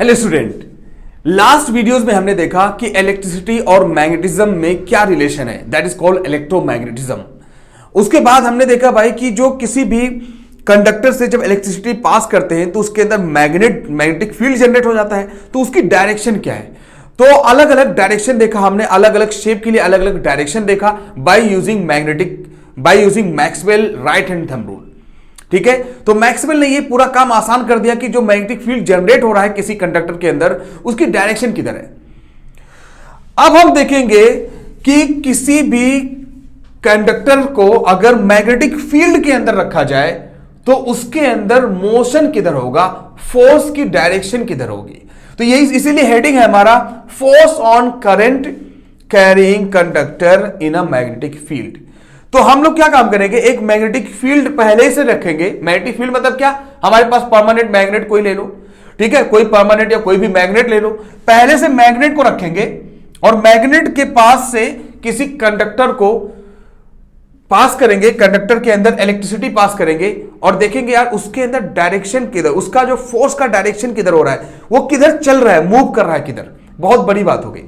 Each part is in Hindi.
हेलो स्टूडेंट, लास्ट वीडियोस में हमने देखा कि इलेक्ट्रिसिटी और मैग्नेटिज्म में क्या रिलेशन है, दैट इज कॉल्ड इलेक्ट्रोमैग्नेटिज्म। उसके बाद हमने देखा भाई कि जो किसी भी कंडक्टर से जब इलेक्ट्रिसिटी पास करते हैं तो उसके अंदर मैग्नेटिक फील्ड जनरेट हो जाता है। तो उसकी डायरेक्शन क्या है, तो अलग अलग डायरेक्शन देखा हमने, अलग अलग शेप के लिए अलग अलग डायरेक्शन देखा by using Maxwell right hand thumb rule. ठीक है, तो मैक्सवेल ने ये पूरा काम आसान कर दिया कि जो मैग्नेटिक फील्ड जनरेट हो रहा है किसी कंडक्टर के अंदर, उसकी डायरेक्शन किधर है। अब हम देखेंगे कि किसी भी कंडक्टर को अगर मैग्नेटिक फील्ड के अंदर रखा जाए तो उसके अंदर मोशन किधर होगा, फोर्स की डायरेक्शन किधर होगी। तो यही इसीलिए हेडिंग है हमारा force on current carrying conductor in a magnetic field. तो हम लोग क्या काम करेंगे, एक मैग्नेटिक फील्ड पहले से रखेंगे। मैग्नेटिक फील्ड मतलब क्या, हमारे पास परमानेंट मैग्नेट कोई ले लो, ठीक है, कोई परमानेंट या कोई भी मैग्नेट ले लो, पहले से मैग्नेट को रखेंगे और मैग्नेट के पास से किसी कंडक्टर को पास करेंगे, कंडक्टर के अंदर इलेक्ट्रिसिटी पास करेंगे और देखेंगे यार उसके अंदर डायरेक्शन किधर, उसका जो फोर्स का डायरेक्शन किधर हो रहा है, वो किधर चल रहा है, मूव कर रहा है किधर। बहुत बड़ी बात हो गई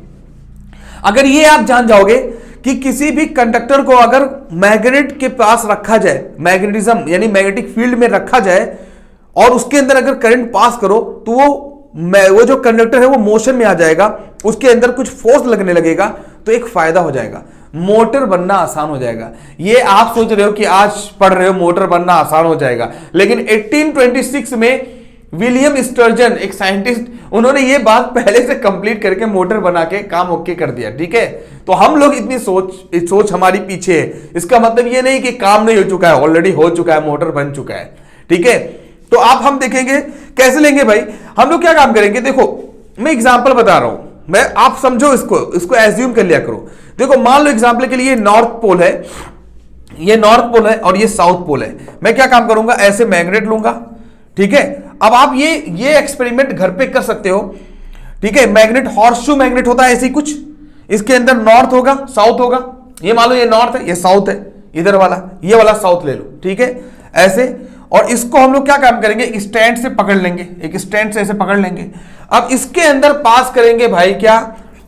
अगर ये आप जान जाओगे कि किसी भी कंडक्टर को अगर मैग्नेट के पास रखा जाए, मैग्नेटिज्म यानी मैग्नेटिक फील्ड में रखा जाए और उसके अंदर अगर करंट पास करो तो वो जो कंडक्टर है वो मोशन में आ जाएगा, उसके अंदर कुछ फोर्स लगने लगेगा तो एक फायदा हो जाएगा, मोटर बनना आसान हो जाएगा। ये आप सोच रहे हो कि आज पढ़ रहे हो मोटर बनना आसान हो जाएगा, लेकिन 1826 में विलियम स्टर्जन एक साइंटिस्ट, उन्होंने ये बात पहले से कंप्लीट करके मोटर बना के काम ओके कर दिया। ठीक है, तो हम लोग इतनी सोच हमारी पीछे है, इसका मतलब ये नहीं कि काम नहीं हो चुका है, ऑलरेडी हो चुका है, मोटर बन चुका है। ठीक है, तो आप हम देखेंगे कैसे लेंगे भाई। हम लोग क्या काम करेंगे, देखो मैं एग्जांपल बता रहा हूं, मैं आप समझो, इसको एज्यूम कर लिया करो। देखो मान लो एग्जांपल के लिए नॉर्थ पोल है, ये नॉर्थ पोल है और ये साउथ पोल है। मैं क्या काम करूंगा, ऐसे मैग्नेट लूंगा। ठीक है, अब आप ये एक्सपेरिमेंट घर पे कर सकते हो। ठीक है, मैग्नेट हॉर्सशू मैग्नेट होता है ऐसे ही कुछ, इसके अंदर नॉर्थ होगा साउथ होगा, ये मान लो ये नॉर्थ है ये साउथ है, इधर वाला ये वाला साउथ ले लो। ठीक है, ऐसे, और इसको हम लोग क्या काम करेंगे, स्टैंड से पकड़ लेंगे, एक स्टैंड से ऐसे पकड़ लेंगे। अब इसके अंदर पास करेंगे भाई क्या,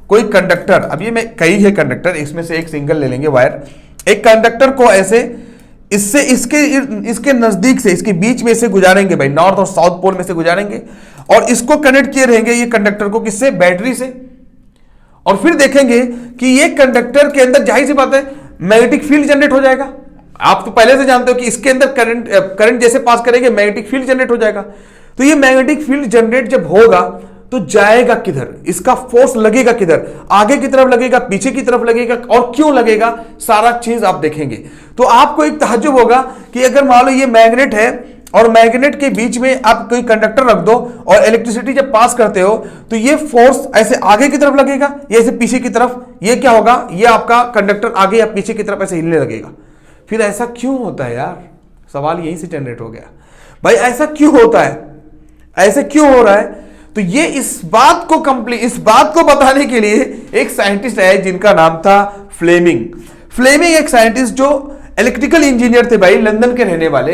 कोई कंडक्टर। अब ये में कई है कंडक्टर, इसमें से एक सिंगल ले लेंगे वायर, एक कंडक्टर को ऐसे इससे इसके नजदीक से, इसके बीच में से गुजारेंगे भाई, नॉर्थ और साउथ पोल में से गुजारेंगे और इसको कनेक्ट किए रहेंगे ये कंडक्टर को, किससे, बैटरी से। और फिर देखेंगे कि ये कंडक्टर के अंदर जाहिर सी बात है मैग्नेटिक फील्ड जनरेट हो जाएगा। आप तो पहले से जानते हो कि इसके अंदर करंट जैसे पास करेंगे मैग्नेटिक फील्ड जनरेट हो जाएगा। तो ये मैग्नेटिक फील्ड जनरेट जब होगा तो जाएगा किधर, इसका फोर्स लगेगा किधर, आगे की तरफ लगेगा, पीछे की तरफ लगेगा और क्यों लगेगा, सारा चीज आप देखेंगे। तो आपको एक तहज्जुब होगा कि अगर मान लो ये मैग्नेट है और मैग्नेट के बीच में आप कोई कंडक्टर रख दो और इलेक्ट्रिसिटी जब पास करते हो तो ये फोर्स ऐसे आगे की तरफ लगेगा या ऐसे पीछे की तरफ, ये क्या होगा, ये आपका कंडक्टर आगे या पीछे की तरफ ऐसे हिलने लगेगा। फिर ऐसा क्यों होता है यार, सवाल यहीं से जनरेट हो गया भाई, ऐसा क्यों होता है, ऐसे क्यों हो रहा है। तो ये इस बात को बताने के लिए एक साइंटिस्ट है जिनका नाम था फ्लेमिंग एक साइंटिस्ट जो इलेक्ट्रिकल इंजीनियर थे भाई, लंदन के रहने वाले।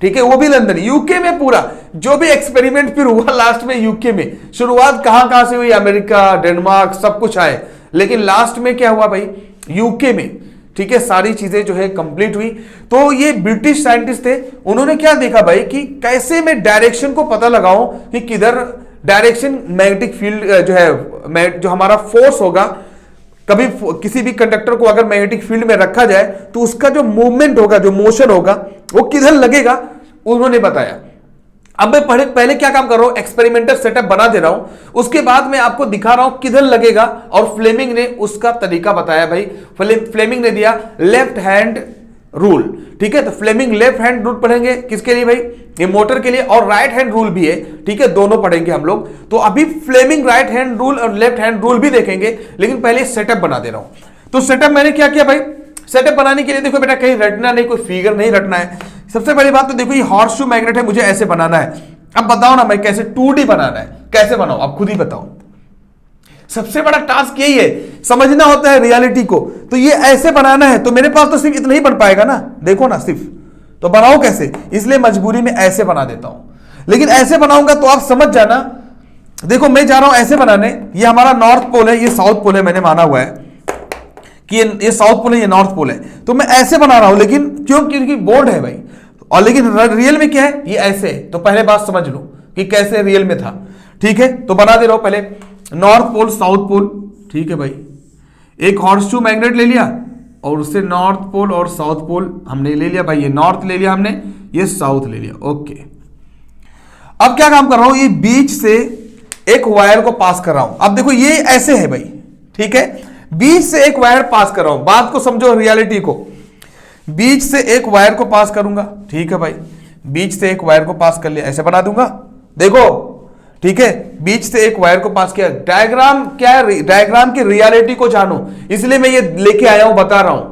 ठीक है, वो भी लंदन, यूके में पूरा जो भी एक्सपेरिमेंट फिर हुआ लास्ट में यूके में, शुरुआत कहां से हुई, अमेरिका, डेनमार्क, सब कुछ आए, लेकिन लास्ट में क्या हुआ भाई, यूके में। ठीक है, सारी चीजें जो है कंप्लीट हुई। तो ये ब्रिटिश साइंटिस्ट थे, उन्होंने क्या देखा भाई कि कैसे मैं डायरेक्शन को पता लगाऊं कि किधर डायरेक्शन मैग्नेटिक फील्ड जो है, जो हमारा फोर्स होगा, कभी किसी भी कंडक्टर को अगर मैग्नेटिक फील्ड में रखा जाए तो उसका जो मूवमेंट होगा, जो मोशन होगा, वो किधर लगेगा, उन्होंने बताया। अब मैं पहले क्या काम कर रहा हूं, एक्सपेरिमेंटल सेटअप बना दे रहा हूं, उसके बाद मैं आपको दिखा रहा हूं किधर लगेगा, और फ्लेमिंग ने उसका तरीका बताया भाई। फ्लेमिंग ने दिया लेफ्ट हैंड रूल। ठीक है, तो फ्लेमिंग लेफ्ट हैंड रूल पढ़ेंगे किसके लिए भाई, ये मोटर के लिए, और राइट हैंड रूल भी है। ठीक है, दोनों पढ़ेंगे हम लोग। तो अभी फ्लेमिंग राइट हैंड रूल और लेफ्ट हैंड रूल भी देखेंगे, लेकिन पहले सेटअप बना दे रहा हूं। तो सेटअप मैंने क्या किया भाई, सेटअप बनाने के लिए देखो बेटा, कहीं रटना नहीं, कोई फिगर नहीं रटना है। सबसे पहली बात तो देखो, ये हॉर्सशू मैग्नेट है, मुझे ऐसे बनाना है। अब बताओ ना मैं कैसे 2D बनाना है, कैसे बनाओ, आप खुद ही बताओ। सबसे बड़ा टास्क यही है, समझना होता है रियलिटी को। तो ये ऐसे बनाना है, तो मेरे पास तो सिर्फ इतना ही बन पाएगा ना, देखो ना सिर्फ, तो बनाओ कैसे, इसलिए मजबूरी में ऐसे बना देता हूं। लेकिन ऐसे बनाऊंगा तो आप समझ जाना देखो मैं जा रहा हूं ऐसे बनाने, ये हमारा नॉर्थ पोल है, ये साउथ पोल है, मैंने माना हुआ है कि ये साउथ पोल है, ये नॉर्थ पोल है, तो मैं ऐसे बना रहा हूं, लेकिन क्योंकि बोर्ड है भाई, और लेकिन रियल में क्या है, ये ऐसे है। तो पहले बात समझ लो कि कैसे रियल में था, ठीक है। तो बना दे रहा हूं पहले नॉर्थ पोल साउथ पोल, ठीक है भाई। एक हॉर्सशू मैग्नेट ले लिया और उससे नॉर्थ पोल और साउथ पोल हमने ले लिया भाई, ये नॉर्थ ले लिया हमने, ये साउथ ले लिया, ओके। अब क्या काम कर रहा हूं, ये बीच से एक वायर को पास कर रहा हूं। अब देखो ये ऐसे है भाई, ठीक है, बीच से एक वायर पास कर रहा हूं, बात को समझो, रियलिटी को। बीच से एक वायर को पास करूंगा, ठीक है भाई, बीच से एक वायर को पास कर लिया, ऐसे बना दूंगा, देखो, ठीक है, बीच से एक वायर को पास किया। डायग्राम क्या है, डायग्राम की रियलिटी को जानो, इसलिए मैं ये लेके आया हूं, बता रहा हूं,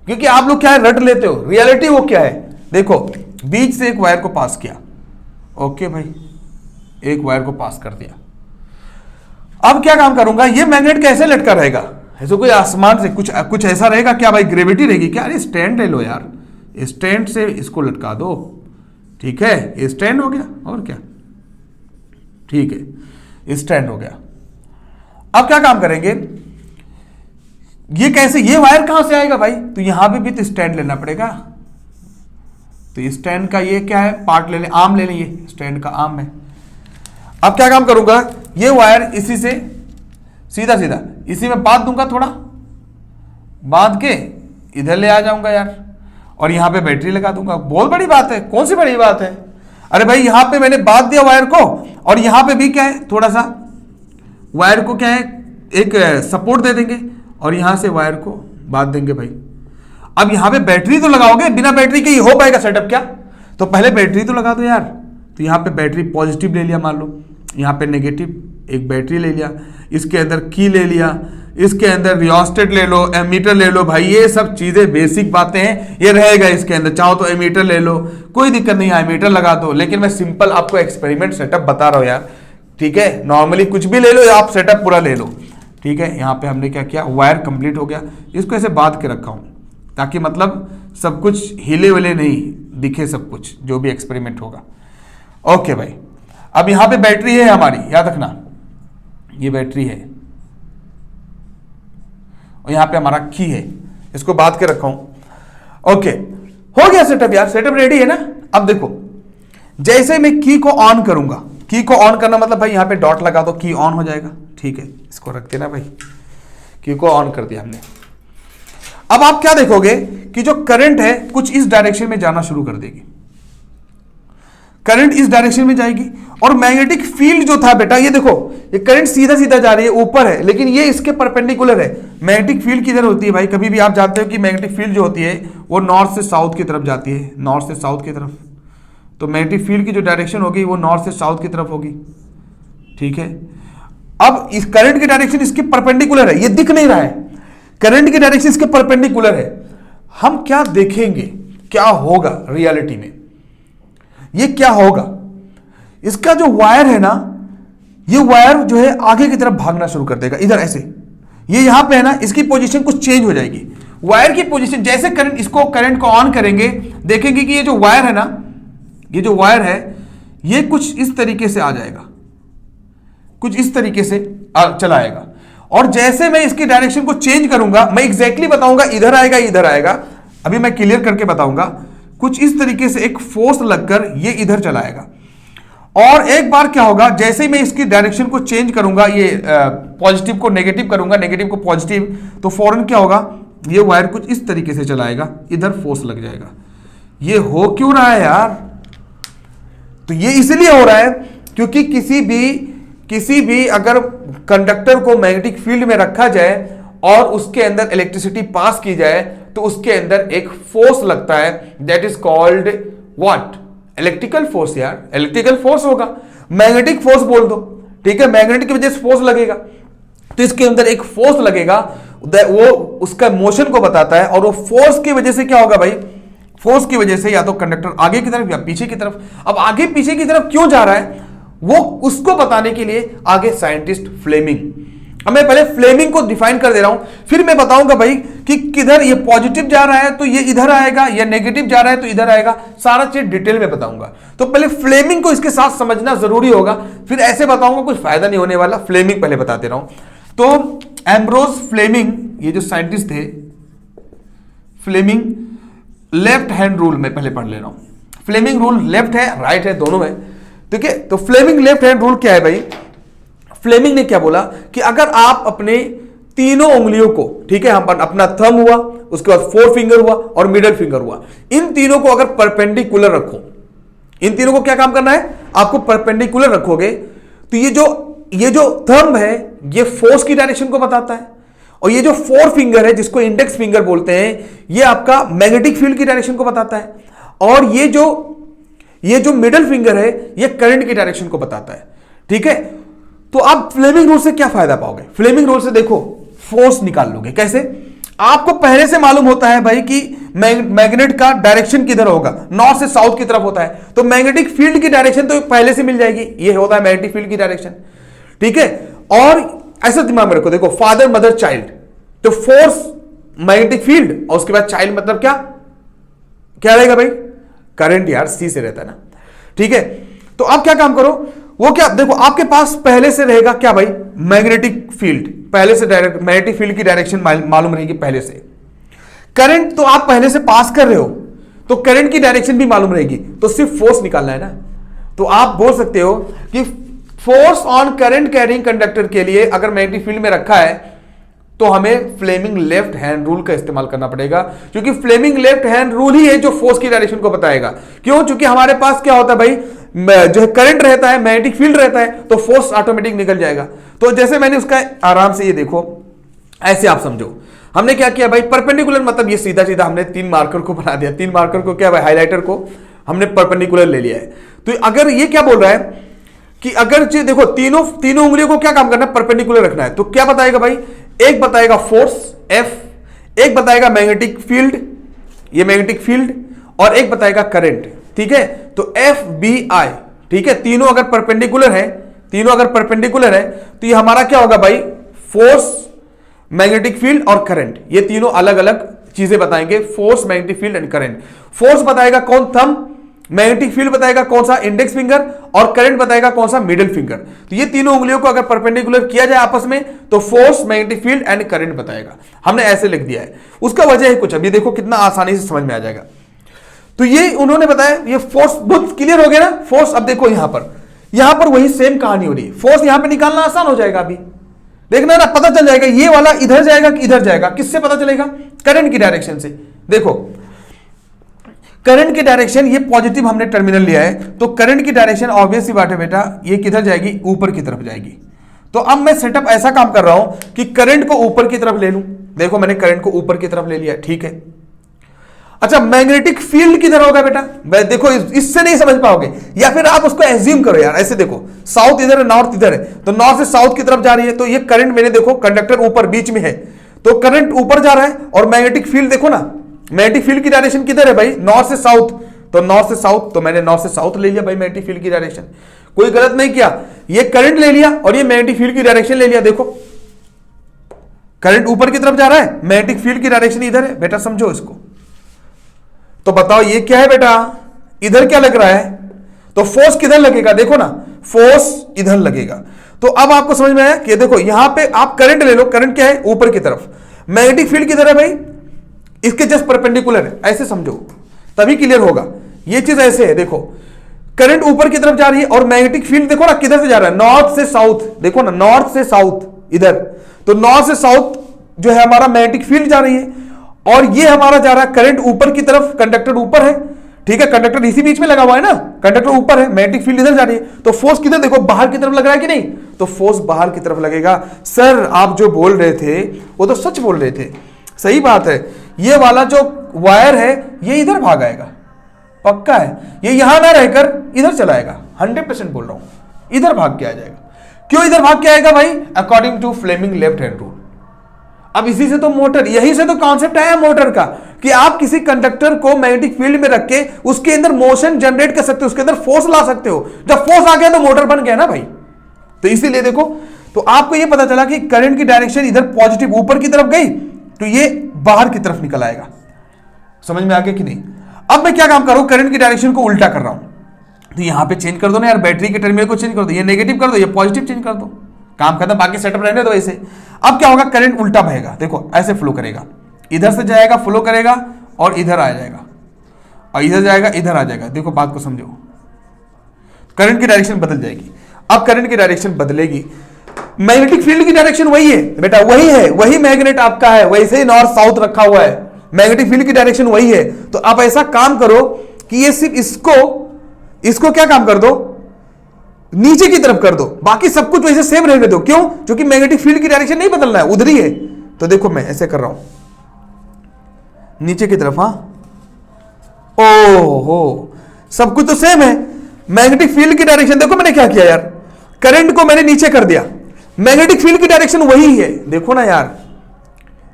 क्योंकि आप लोग क्या है रट लेते हो, रियलिटी वो क्या है। देखो बीच से एक वायर को पास किया, ओके भाई, एक वायर को पास कर दिया। अब क्या काम करूंगा, ये मैग्नेट कैसे लटका रहेगा, ऐसे कोई आसमान से कुछ ऐसा रहेगा क्या भाई, ग्रेविटी रहेगी क्या। अरे स्टैंड ले लो यार, स्टैंड से इसको लटका दो, ठीक है, ये स्टैंड हो गया, और क्या, ठीक है, स्टैंड हो गया। अब क्या काम करेंगे, ये कैसे, ये वायर कहां से आएगा भाई, तो यहां पे भी तो स्टैंड लेना पड़ेगा। तो स्टैंड का ये क्या है, पार्ट ले लें, आर्म ले लें, ये स्टैंड का आर्म है। अब क्या काम करूंगा, ये वायर इसी से सीधा सीधा इसी में बांध दूंगा, थोड़ा बांध के इधर ले आ जाऊंगा यार, और यहां पे बैटरी लगा दूंगा। बहुत बड़ी बात है, कौन सी बड़ी बात है, अरे भाई यहां पे मैंने बांध दिया वायर को, और यहां पे भी क्या है, थोड़ा सा वायर को क्या है, एक सपोर्ट दे देंगे, और यहां से वायर को बांध देंगे भाई। अब यहां पे बैटरी तो लगाओगे, बिना बैटरी के ये हो पाएगा सेटअप क्या, तो पहले बैटरी तो लगा दो यार। तो यहां पे बैटरी पॉजिटिव ले लिया, मान लो यहां पे नेगेटिव एक बैटरी ले लिया, इसके अंदर की ले लिया, इसके अंदर रियोस्टेट ले लो, एमीटर ले लो भाई, ये सब चीजें बेसिक बातें हैं, ये रहेगा इसके अंदर। चाहो तो एमीटर ले लो, कोई दिक्कत नहीं है, एमीटर लगा दो, लेकिन मैं सिंपल आपको एक्सपेरिमेंट सेटअप बता रहा हूं यार, ठीक है। नॉर्मली कुछ भी ले लो, आप सेटअप पूरा ले लो, ठीक है। यहाँ पे हमने क्या किया, वायर कंप्लीट हो गया, इसको ऐसे बांध के रखा हूं, ताकि मतलब सब कुछ हिले वले नहीं दिखे, सब कुछ जो भी एक्सपेरिमेंट होगा, ओके भाई। अब यहां पे बैटरी है हमारी, याद रखना, ये बैटरी है, और यहां पे हमारा की है, इसको बांध के रखा हूं, ओके। हो गया सेटअप यार, सेटअप रेडी है ना। अब देखो जैसे मैं की को ऑन करूंगा, की को ऑन करना मतलब भाई यहां पे डॉट लगा दो, की ऑन हो जाएगा, ठीक है, इसको रख देना भाई, की को ऑन कर दिया हमने। अब आप क्या देखोगे कि जो करंट है कुछ इस डायरेक्शन में जाना शुरू कर देगी, करंट इस डायरेक्शन में जाएगी, और मैग्नेटिक फील्ड जो था बेटा, ये देखो ये करंट सीधा सीधा जा रही है, ऊपर है, लेकिन ये इसके परपेंडिकुलर है। मैग्नेटिक फील्ड किधर होती है भाई, कभी भी आप जानते हो कि मैग्नेटिक फील्ड जो होती है वो नॉर्थ से साउथ की तरफ जाती है, नॉर्थ से साउथ की तरफ। तो मैग्नेटिक फील्ड की जो डायरेक्शन होगी वो नॉर्थ से साउथ की तरफ होगी, ठीक है। अब इस करंट की डायरेक्शन इसके परपेंडिकुलर है, ये दिख नहीं रहा है, करंट की डायरेक्शन इसके परपेंडिकुलर है। हम क्या देखेंगे, क्या होगा रियलिटी में, ये क्या होगा, इसका जो वायर है ना, ये वायर जो है आगे की तरफ भागना शुरू कर देगा, इधर ऐसे, ये यहां पे है ना, इसकी पोजीशन कुछ चेंज हो जाएगी, वायर की पोजीशन। जैसे करंट, इसको करंट को ऑन करेंगे, देखेंगे कि ये जो वायर है ना, ये जो वायर है ये कुछ इस तरीके से आ जाएगा, कुछ इस तरीके से चला आएगा, और जैसे मैं इसकी डायरेक्शन को चेंज करूंगा, मैं एग्जैक्टली बताऊंगा, इधर आएगा इधर आएगा, अभी मैं क्लियर करके बताऊंगा, कुछ इस तरीके से एक फोर्स लगकर ये इधर चला आएगा। और एक बार क्या होगा, जैसे ही मैं इसकी डायरेक्शन को चेंज करूंगा, ये पॉजिटिव को नेगेटिव करूंगा, नेगेटिव को पॉजिटिव, तो फौरन क्या होगा, ये वायर कुछ इस तरीके से चलाएगा, इधर फोर्स लग जाएगा। ये हो क्यों रहा है यार, तो ये इसलिए हो रहा है क्योंकि किसी भी अगर कंडक्टर को मैग्नेटिक फील्ड में रखा जाए और उसके अंदर इलेक्ट्रिसिटी पास की जाए, तो उसके अंदर एक फोर्स लगता है, that is called what, electrical force यार, इलेक्ट्रिकल फोर्स होगा, मैग्नेटिक फोर्स बोल दो, ठीक है, मैग्नेटिक की वजह से फोर्स लगेगा, तो इसके अंदर एक फोर्स लगेगा, वो उसका मोशन को बताता है, और वो फोर्स की वजह से क्या होगा भाई, फोर्स की वजह से या तो कंडक्टर आगे की तरफ या पीछे की तरफ। अब आगे पीछे की तरफ क्यों जा रहा है, वो उसको बताने के लिए आगे साइंटिस्ट फ्लेमिंग अब मैं पहले फ्लेमिंग को डिफाइन कर दे रहा हूं, फिर मैं बताऊंगा भाई कि किधर ये पॉजिटिव जा रहा है तो ये इधर आएगा, या नेगेटिव जा रहा है तो इधर आएगा, सारा चीज डिटेल में बताऊंगा। तो पहले फ्लेमिंग को इसके साथ समझना जरूरी होगा, फिर ऐसे बताऊंगा कुछ फायदा नहीं होने वाला। फ्लेमिंग पहले बताते रहा हूं। तो एम्ब्रोस फ्लेमिंग, ये जो साइंटिस्ट थे फ्लेमिंग, लेफ्ट हैंड रूल में पहले पढ़ ले रहा हूं। फ्लेमिंग रूल लेफ्ट है राइट है दोनों है, ठीक है। तो फ्लेमिंग लेफ्ट हैंड रूल क्या है भाई? फ्लेमिंग ने क्या बोला कि अगर आप अपने तीनों उंगलियों को, ठीक है, हम अपना थंब हुआ, उसके बाद फोर फिंगर हुआ और मिडल फिंगर हुआ, इन तीनों को अगर परपेंडिकुलर रखो, इन तीनों को क्या काम करना है आपको? परपेंडिकुलर रखोगे तो ये जो थंब है ये फोर्स की डायरेक्शन को बताता है, और ये जो फोर फिंगर है जिसको इंडेक्स फिंगर बोलते हैं ये आपका मैग्नेटिक फील्ड की डायरेक्शन को बताता है, और ये जो मिडल फिंगर है ये करंट की डायरेक्शन को बताता है, ठीक है। तो आप फ्लेमिंग रूल से क्या फायदा पाओगे? फ्लेमिंग रूल से देखो फोर्स निकाल लोगे। कैसे? आपको पहले से मालूम होता है भाई कि मैग्नेट का डायरेक्शन किधर होगा, नॉर्थ से साउथ की तरफ होता है, तो मैग्नेटिक फील्ड की डायरेक्शन तो पहले से मिल जाएगी, ये होता है मैग्नेटिक फील्ड की डायरेक्शन, ठीक है। और ऐसा दिमाग में रखो, देखो फादर मदर चाइल्ड, तो फोर्स मैग्नेटिक फील्ड और उसके बाद चाइल्ड मतलब क्या रहेगा भाई? करंट यार, सी से रहता है ना, ठीक है। तो आप क्या काम करो, वो क्या देखो आपके पास पहले से रहेगा क्या भाई? मैग्नेटिक फील्ड, पहले से डायरेक्ट मैग्नेटिक फील्ड की डायरेक्शन मालूम रहेगी पहले से। करंट तो आप पहले से पास कर रहे हो तो करंट की डायरेक्शन भी मालूम रहेगी, तो सिर्फ फोर्स निकालना है ना। तो आप बोल सकते हो कि force on current carrying conductor के लिए अगर मैग्नेटिक फील्ड में रखा है तो हमें फ्लेमिंग लेफ्ट हैंड रूल का इस्तेमाल करना पड़ेगा, क्योंकि फ्लेमिंग लेफ्ट हैंड रूल ही है जो फोर्स की डायरेक्शन को बताएगा। क्यों? क्योंकि हमारे पास क्या होता है भाई, जो करंट रहता है, मैग्नेटिक फील्ड रहता है, तो फोर्स ऑटोमेटिक निकल जाएगा। तो जैसे मैंने उसका आराम से ये देखो, ऐसे आप समझो, हमने क्या किया भाई, परपेंडिकुलर मतलब ये सीधा सीधा हमने 3 मार्कर को बना दिया। 3 मार्कर को क्या भाई, हाईलाइटर को हमने परपेंडिकुलर ले लिया है। तो अगर ये क्या बोल रहा है कि अगर देखो तीनों उंगलियों को क्या काम करना है, परपेंडिकुलर रखना है, तो क्या बताएगा भाई? एक बताएगा फोर्स F, एक बताएगा मैग्नेटिक फील्ड, ये मैग्नेटिक फील्ड, और एक बताएगा करंट, ठीक है। तो FBI, ठीक है, तीनों अगर परपेंडिकुलर है तो ये हमारा क्या होगा भाई? फोर्स, मैग्नेटिक फील्ड और करंट, ये तीनों अलग अलग चीजें बताएंगे। Force, magnetic field and current. Force बताएगा कौन? थंब। मैग्नेटिक फील्ड बताएगा कौन सा? Index finger. और करंट बताएगा कौन सा? Middle finger. तो ये तीनों उंगलियों को अगर परपेंडिकुलर किया जाए आपस में तो force, magnetic field and current बताएगा। हमने ऐसे लिख दिया है, उसका वजह है कुछ, अब ये देखो कितना आसानी से समझ में आ जाएगा। तो ये उन्होंने बताया, ये फोर्स बहुत क्लियर हो गया ना। फोर्स, अब देखो यहां पर वही सेम कहानी हो रही है। फोर्स यहां पर निकालना आसान हो जाएगा, अभी देखना ना, पता चल जाएगा ये वाला इधर जाएगा कि इधर जाएगा। किससे पता चलेगा? करंट की डायरेक्शन से। देखो करंट की डायरेक्शन, ये पॉजिटिव हमने टर्मिनल लिया है, तो करंट की डायरेक्शन ऑब्वियस सी बात है बेटा, ये किधर जाएगी? ऊपर की तरफ जाएगी। तो अब मैं सेटअप ऐसा काम कर रहा हूं कि करंट को ऊपर की तरफ ले लूं। देखो मैंने करंट को ऊपर की तरफ ले लिया, ठीक है। अच्छा, मैग्नेटिक फील्ड किधर होगा बेटा? देखो इससे नहीं समझ पाओगे, या फिर आप उसको एज्यूम करो यार, ऐसे देखो साउथ इधर है, नॉर्थ इधर है, तो नॉर्थ से साउथ की तरफ जा रही है, तो ये करंट मैंने देखो कंडक्टर ऊपर बीच में है, तो करंट ऊपर जा रहा है। और मैग्नेटिक फील्ड देखो ना, मैग्नेटिक फील्ड की डायरेक्शन किधर है भाई? नॉर्थ से साउथ, तो नॉर्थ से साउथ, तो मैंने नॉर्थ से साउथ ले लिया भाई मैग्नेटिक फील्ड की डायरेक्शन। कोई गलत नहीं किया, ये करंट ले लिया और ये मैग्नेटिक फील्ड की डायरेक्शन ले लिया। देखो करंट ऊपर की तरफ जा रहा है, मैग्नेटिक फील्ड की डायरेक्शन इधर है बेटा, समझो इसको। तो बताओ ये क्या है बेटा? इधर क्या लग रहा है? तो फोर्स किधर लगेगा? देखो ना, फोर्स इधर लगेगा। तो अब आपको समझ में आया कि देखो यहां पे आप करंट ले लो, करंट क्या है? ऊपर की तरफ। मैग्नेटिक फील्ड किधर है भाई? इसके जस्ट परपेंडिकुलर है, ऐसे समझो तभी क्लियर होगा। ये चीज ऐसे है, देखो करंट ऊपर की तरफ जा रही है और मैग्नेटिक फील्ड देखो ना किधर से जा रहा है? नॉर्थ से साउथ। देखो ना, नॉर्थ से साउथ इधर, तो नॉर्थ से साउथ जो है हमारा मैग्नेटिक फील्ड जा रही है, और ये हमारा जा रहा है करंट ऊपर की तरफ, कंडक्टर ऊपर है, ठीक है, कंडक्टर इसी बीच में लगा हुआ है ना, कंडक्टर ऊपर है, मैग्नेटिक फील्ड इधर जा रही है, तो फोर्स किधर? देखो बाहर की तरफ लग रहा है कि नहीं? तो फोर्स बाहर की तरफ लगेगा। सर आप जो बोल रहे थे वो तो सच बोल रहे थे, सही बात है, ये वाला जो वायर है ये इधर भाग आएगा, पक्का है, ये यहां ना रहकर इधर चला आएगा, 100% बोल रहा हूं, इधर भाग के आ जाएगा। क्यों इधर भाग के आएगा भाई? According to Fleming left hand rule. अब इसी से तो मोटर, यही से तो कॉन्सेप्ट आया मोटर का, कि आप किसी कंडक्टर को मैग्नेटिक फील्ड में रख के उसके अंदर मोशन जनरेट कर सकते हो, उसके अंदर फोर्स ला सकते हो। जब फोर्स आ गया तो मोटर बन गया ना भाई। तो इसीलिए देखो, तो आपको ये पता चला कि करंट की डायरेक्शन इधर पॉजिटिव ऊपर की तरफ गई तो ये बाहर की तरफ निकल आएगा। समझ में आ गया कि नहीं? अब मैं क्या काम कर रहा हूं, करंट की डायरेक्शन को उल्टा कर रहा हूं। तो यहां पे चेंज कर दो ना यार, बैटरी के टर्मिनल को चेंज कर दो, ये नेगेटिव कर दो, ये पॉजिटिव चेंज कर दो, काम खत्म, बाकी सेटअप रहने दो ऐसे। अब क्या होगा, करंट उल्टा बहेगा, देखो ऐसे फ्लो करेगा, इधर से जाएगा फ्लो करेगा और इधर आ जाएगा, और इधर जाएगा इधर आ जाएगा। देखो बात को समझो, करंट की डायरेक्शन बदल जाएगी। अब करंट की डायरेक्शन बदलेगी, मैग्नेटिक फील्ड की डायरेक्शन वही है बेटा, वही है, वही मैग्नेट आपका है, वैसे ही नॉर्थ साउथ रखा हुआ है, मैग्नेटिक फील्ड की डायरेक्शन वही है। तो आप ऐसा काम करो कि ये सिर्फ इसको क्या काम कर दो, नीचे की तरफ कर दो, बाकी सब कुछ वैसे सेम रहने दो। क्यों? क्योंकि मैग्नेटिक फील्ड की डायरेक्शन नहीं बदलना है, उधर ही है। तो देखो मैं ऐसे कर रहा हूं, नीचे की तरफ, हाँ, ओहो, सब कुछ तो सेम है। मैग्नेटिक फील्ड की डायरेक्शन देखो मैंने क्या किया यार, करंट को मैंने नीचे कर दिया, मैग्नेटिक फील्ड की डायरेक्शन वही है, देखो ना यार,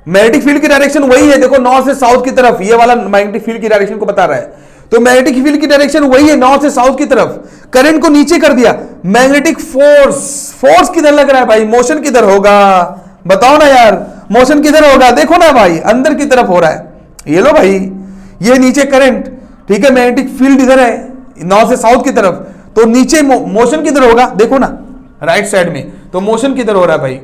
मैग्नेटिक फील्ड की डायरेक्शन वही है, देखो नॉर्थ से साउथ की तरफ, ये वाला मैग्नेटिक फील्ड की डायरेक्शन को बता रहा है। तो मैग्नेटिक फील्ड की डायरेक्शन वही है, नॉर्थ से साउथ की तरफ, करंट को नीचे कर दिया। मैग्नेटिक फोर्स किधर लग रहा है भाई, मोशन किधर होगा, बताओ ना यार, मोशन किधर होगा, देखो ना भाई, अंदर की तरफ हो रहा है। ये लो भाई, ये नीचे करंट, ठीक है, मैग्नेटिक फील्ड इधर है नॉर्थ से साउथ की तरफ, तो नीचे मोशन किधर होगा, देखो ना राइट साइड में, तो मोशन किधर हो रहा है भाई।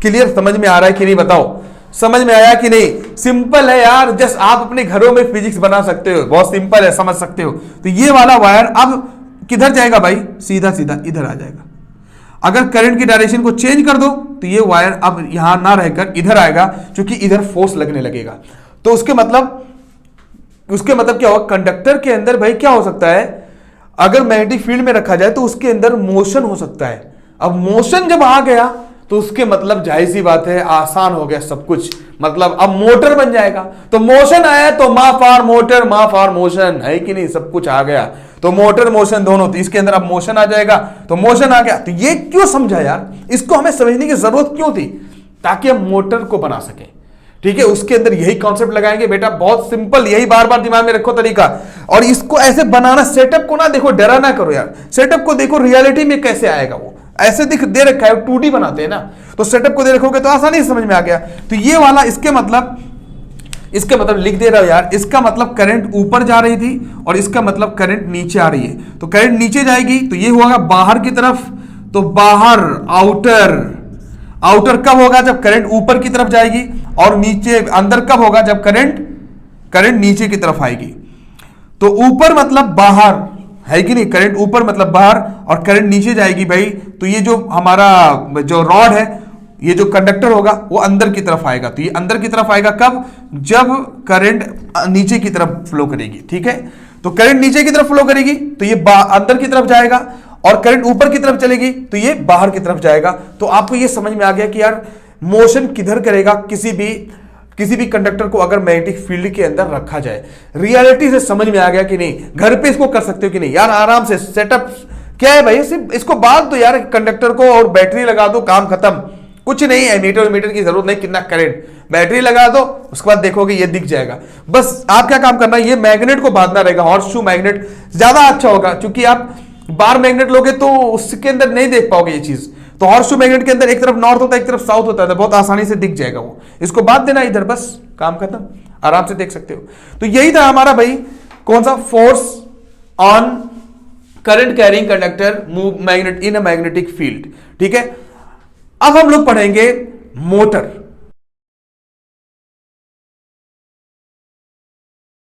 क्लियर, समझ में आ रहा है कि नहीं, बताओ समझ में आया कि नहीं? सिंपल है यार, जस्ट आप अपने घरों में फिजिक्स बना सकते हो, बहुत सिंपल है, समझ सकते हो। तो ये वाला वायर अब किधर जाएगा भाई, सीधा सीधा इधर आ जाएगा। अगर करंट की डायरेक्शन को चेंज कर दो तो ये वायर अब यहां ना रहकर इधर आएगा, क्योंकि इधर फोर्स लगने लगेगा। तो उसके मतलब क्या होगा, कंडक्टर के अंदर भाई क्या हो सकता है, अगर मैग्नेटिक फील्ड में रखा जाए तो उसके अंदर मोशन हो सकता है। अब मोशन जब आ गया तो उसके मतलब जाहिर सी बात है, आसान हो गया सब कुछ, मतलब अब मोटर बन जाएगा। तो मोशन आया तो मा फॉर मोटर, मा फॉर मोशन, है कि नहीं, सब कुछ आ गया। तो मोटर मोशन दोनों, तो इसके अंदर अब मोशन आ जाएगा, तो मोशन आ गया। तो ये क्यों समझा यार, इसको हमें समझने की जरूरत क्यों थी, ताकि हम मोटर को बना सके, ठीक है। उसके अंदर यही कॉन्सेप्ट लगाएंगे बेटा, बहुत सिंपल, यही बार बार दिमाग में रखो तरीका। और इसको ऐसे बनाना, सेटअप को ना देखो, डरा ना करो यार, सेटअप को देखो रियलिटी में कैसे आएगा। वो ऐसे दिख दे रखा है, 2D बनाते हैं ना, तो सेटअप को दे रखोगे तो आसानी से समझ में आ गया। तो ये वाला इसके मतलब लिख दे रहा हूं यार, इसका मतलब करंट ऊपर जा रही थी और इसका मतलब करंट नीचे आ रही है। तो करंट नीचे जाएगी तो ये होगा बाहर की तरफ, तो बाहर, आउटर कब होगा, जब करंट ऊपर की तरफ जाएगी, और नीचे अंदर कब होगा, जब करंट नीचे की तरफ आएगी। तो ऊपर मतलब बाहर, है कि नहीं, करंट ऊपर मतलब बाहर, और करंट नीचे जाएगी भाई, तो ये जो हमारा जो रॉड है, ये जो कंडक्टर होगा वो अंदर की तरफ आएगा। तो ये अंदर की तरफ आएगा कब, जब करंट नीचे की तरफ फ्लो करेगी, ठीक है। तो करंट नीचे की तरफ फ्लो करेगी तो ये अंदर की तरफ जाएगा, और करंट ऊपर की तरफ चलेगी तो ये बाहर की तरफ जाएगा। तो आपको ये समझ में आ गया कि यार मोशन किधर करेगा किसी भी कंडक्टर को अगर मैग्नेटिक फील्ड के अंदर रखा जाए। रियलिटी से समझ में आ गया कि नहीं, घर पे इसको कर सकते हो कि नहीं यार, आराम से। सेटअप क्या है भाई, सिर्फ इसको बांध दो यार कंडक्टर को और बैटरी लगा दो, काम खत्म। कुछ नहीं है, मीटर की जरूरत नहीं, कितना करंट, बैटरी लगा दो, उसके बाद देखोगे ये दिख जाएगा। बस आप क्या काम करना है, ये मैग्नेट को बांधना रहेगा, हॉर्स शू मैग्नेट ज्यादा अच्छा होगा, क्योंकि आप बार मैग्नेट लोगे तो उसके अंदर नहीं देख पाओगे ये चीज। तो हॉर्स शू मैग्नेट के अंदर एक तरफ नॉर्थ होता है, एक तरफ साउथ होता है, तो बहुत आसानी से दिख जाएगा वो। इसको बांध देना इधर, बस काम खत्म, आराम से देख सकते हो। तो यही था हमारा भाई, कौन सा, force on current carrying conductor move magnet in a magnetic field, ठीक है। अब हम लोग पढ़ेंगे मोटर।